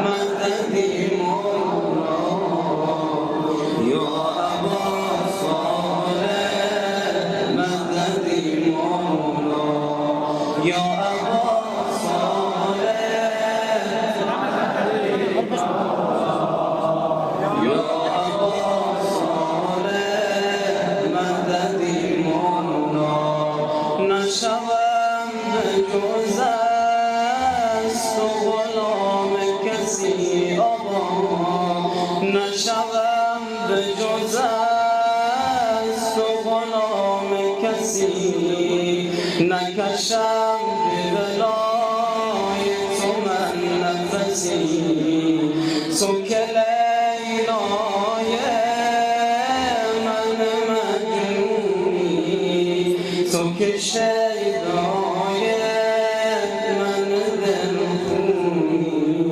مددی مولا یا ابا صالح مددی مولا یا ابا صالح یا ابا صالح مددی مولا نشوم به جز است و غلام کسی آقا نشوم به جز است و غلام کسی نکشم به بلای تو من نفسی تو که